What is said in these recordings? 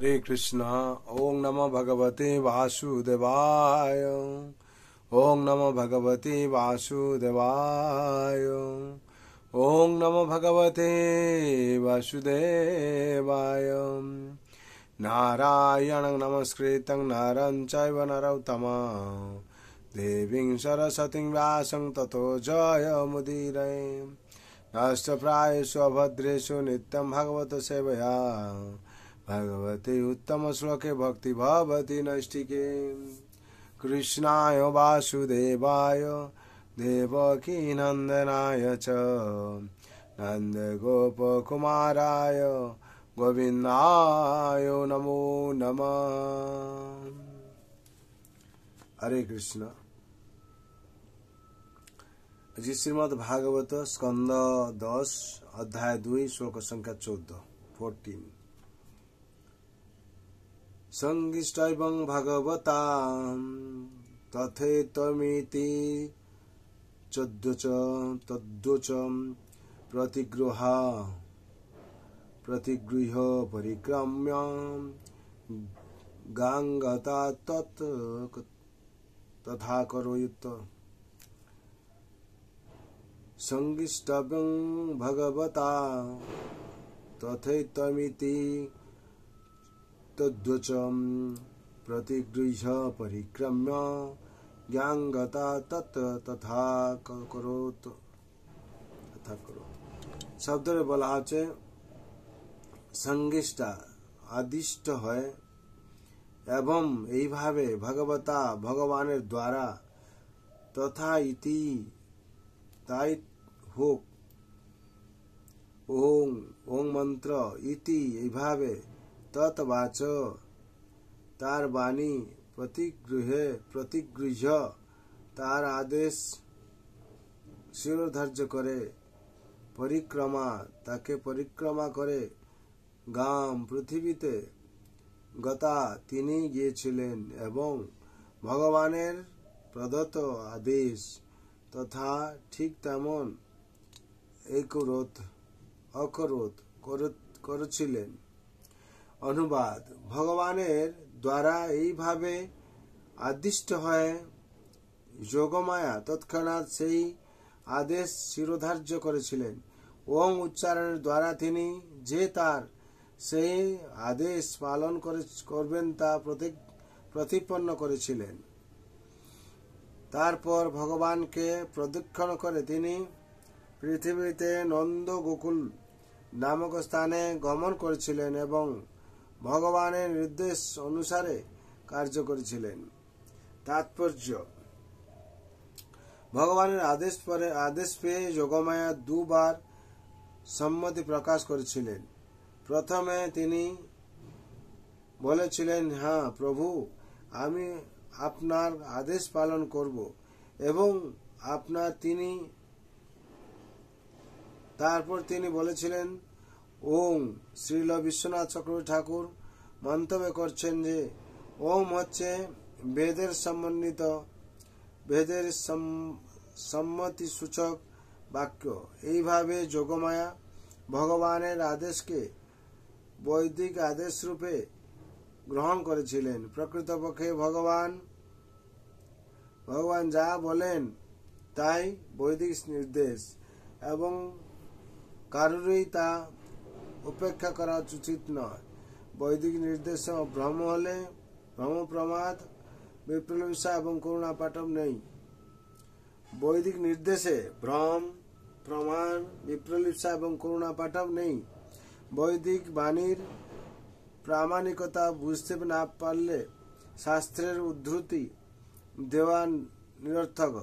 हरे कृष्णा। ओम नमो भगवते वासुदेवाय। ओम नमो भगवते वासुदेवाय। ओम नमो भगवते वासुदेवाय। नारायणं नमस्कृतं नरं चैव नरोत्तमं देवीं सरस्वतीं व्यासं ततो जयमुदीरये। नष्टप्रायेषु अभद्रेषु नित्यं भगवत सेवया भगवते उत्तम श्लोके भक्ति भवति नैष्टिके। कृष्णाय वासुदेवाय देवकी नंदनाय च नन्दगोपकुमाराय गोविन्दाय नमो नमः। हरे कृष्ण। जी श्रीमद् भागवत स्कंद 10 अध्याय 2 श्लोक संख्या 14। संगिष्टैवं भगवता तथेतमिति तद्वच प्रतिगृह्य परिक्रम्य गांगता तथा करोयुत। संगिष्टव्यं भगवता तथेतमिति तद्वच प्रतिगृह्य परिक्रम्य ज्ञांगता तथा करोत। शब्दरे বলা আছে संगिष्टा आदिष्ट হয় এবং এইভাবে ভগবতা ভগবানের দ্বারা তথা ইতি তাই হোক। ওং ওং মন্ত্র ইতি এইভাবে তৎবাচ তার বাণী প্রতিগৃহ্য তার আদেশ শিরোধার্য করে পরিক্রমা তাকে পরিক্রমা করে গাম পৃথিবীতে গতা তিনি গিয়েছিলেন এবং ভগবানের প্রদত্ত আদেশ তথা ঠিক তেমন অকরোত করেছিলেন। অনুবাদ ভগবানের দ্বারা এইভাবে আদিষ্ট হয়ে যোগমায়া তৎক্ষণাৎ সেই আদেশ শিরোধার্য করেছিলেন। ওং উচ্চারণের দ্বারা তিনি যে তার সেই আদেশ পালন করবেন তা প্রতিপন্ন করেছিলেন। তারপর ভগবানকে প্রদক্ষিণ করে তিনি পৃথিবীতে নন্দ গোকুল নামক স্থানে গমন করেছিলেন এবং ভগবানের নির্দেশ অনুসারে কার্য করেছিলেন। তাৎপর্য ভগবানের আদেশ পেয়ে যোগমায়া দুবার সম্মতি প্রকাশ করেছিলেন। প্রথমে তিনি বলেছিলেন, হ্যাঁ প্রভু, আমি আপনার আদেশ পালন করব এবং তারপর তিনি বলেছিলেন, ওম। শ্রীল বিশ্বনাথ চক্রবর্তী ঠাকুর মন্তব্য করছেন যে ওম হচ্ছে বেদের সম্মতি সূচক বাক্য। এইভাবে যোগমায়া ভগবানের আদেশকে বৈদিক আদেশ রূপে গ্রহণ করেছিলেন। প্রকৃতপক্ষে ভগবান যা বলেন তাই বৈদিক নির্দেশ এবং কারোরই তা উপেক্ষা করা উচিত নয়। বৈদিক নির্দেশ ভ্রম হলে ভ্রম প্রমাদ বিপ্রলিপ্সা এবং করুণা পাটব নেই। বৈদিক নির্দেশে ভ্রম প্রমাণ বিপ্রলিপ্সা এবং করুণা পাটব নেই। বৈদিক বাণীর প্রামাণিকতা বুঝতে না পারলে শাস্ত্রের উদ্ধৃতি দেওয়া নিরর্থক।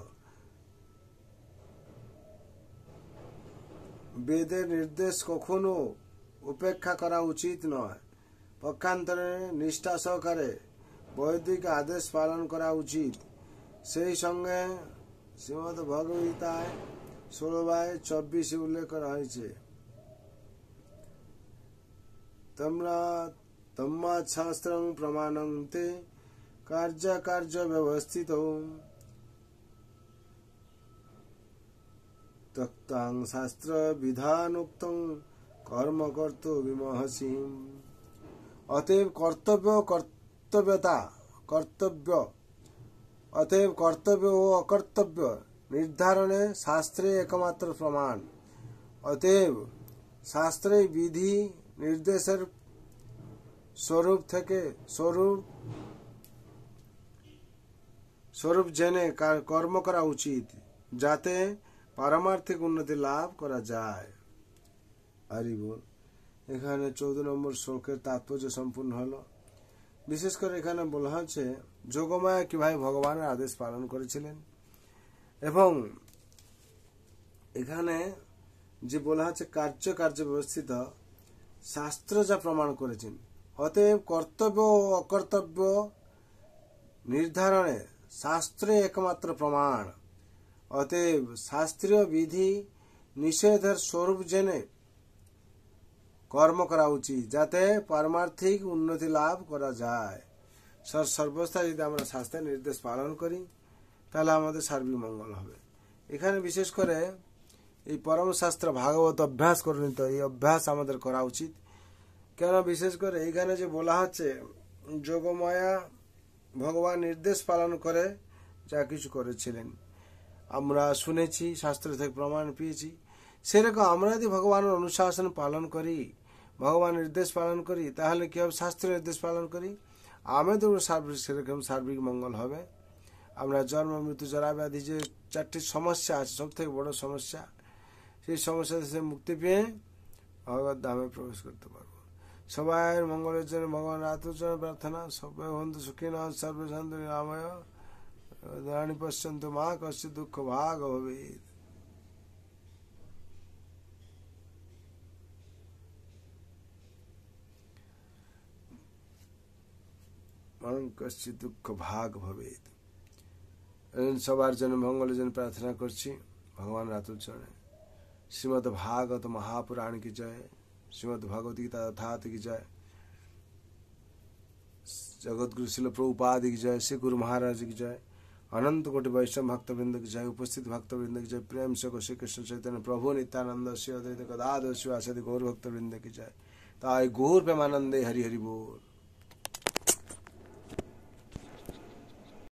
বেদের নির্দেশ কখনো উপেক্ষা করা উচিত নয়। পক্ষান্তরে নিষ্ঠা সহকারে বৈদিক আদেশ পালন করা উচিত। সেই সঙ্গে শ্রীমদ্ ভগবদ্গীতায় 16:24 উল্লেখ করা হয়েছে, তম্মাৎ শাস্ত্রং প্রমাণং তে কার্য ব্যবস্থিত তক্তাং শাস্ত্র বিধানোক্তং কর্ম কর্তব্যমহসি। अतएव कर्तव्य व अकर्तव्य निर्धारणे शास्त्रे एकमात्र प्रमाण। अतएव शास्त्रे विधि निर्देशेर स्वरूप থেকে स्वरूप জেনে কর্ম করা উচিত, যাতে পারমার্থিক উন্নতি লাভ করা যায়। হরি বল। এখানে 14 নম্বর শ্লোকের তাৎপর্য সম্পূর্ণ হলো। বিশেষ করে এখানে বলা হচ্ছে যোগমায়া কিভাবে ভগবানের আদেশ পালন করেছিলেন, এবং এখানে যে বলা হচ্ছে কার্য ব্যবস্থিত শাস্ত্র যা প্রমাণ করেছেন। অতএব কর্তব্য ও অকর্তব্য নির্ধারণে শাস্ত্রে একমাত্র প্রমাণ। অতএব শাস্ত্রীয় বিধি নিষেধের স্বরূপ জেনে কর্ম করা উচিত, যাতে পারমার্থিক উন্নতি লাভ করা যায়। সর্বস্থায় যদি আমরা শাস্ত্রের নির্দেশ পালন করি তাহলে আমাদের সার্বিক মঙ্গল হবে। এখানে বিশেষ করে এই পরম শাস্ত্র ভাগবত অভ্যাস করুন, তো এই অভ্যাস আমাদের করা উচিত। কেন বিশেষ করে এইখানে যে বলা হচ্ছে যোগমায়া ভগবান নির্দেশ পালন করে যা কিছু করেছিলেন, আমরা শুনেছি, শাস্ত্র থেকে প্রমাণ পেয়েছি। সেরকম আমরা যদি ভগবানের অনুশাসন পালন করি, ভগবান নির্দেশ পালন করি, তাহলে কি হবে? শাস্ত্রের নির্দেশ পালন করি, আমাদের সেরকম সার্বিক মঙ্গল হবে। আমরা জন্ম মৃত্যু জরা ব্যাধি যে 4টি সমস্যা আছে, সব থেকে বড় সমস্যা, সেই সমস্যা থেকে মুক্তি পেয়ে ভগবত ধামে প্রবেশ করতে পারবো। সবাই মঙ্গলের জন্য ভগবান আত্মচরণ প্রার্থনা। সবাই বন্ধু সুখী না, সর্বে শান্ত নিরাময় দানি পশ্যন্ত মা কষ্ট দুঃখ ভাগ হবে। কষ্ট দুঃখ ভাগ হবে। সবার জন্য মঙ্গলের জন্য প্রার্থনা করছি ভগবান আত্মচরণে। শ্রীমদ ভাগবত মহাপুরাণ की जय, श्रीमद् भगवद गीता यथार्थ की जय, जगत गुरु शिल प्रभुपाद की जय, श्री गुरु महाराज की जय, अनंत कोटि वैष्णव भक्त वृंद की जय, उपस्थित भक्त वृंद की जय, प्रेम से श्री कृष्ण चैतन्य प्रभु नित्यानंद श्री अद्वैत गदाधर शिवासादि गौर भक्त वृंद की जय। ताई गौर प्रेमानंदे हरि हरि बोल।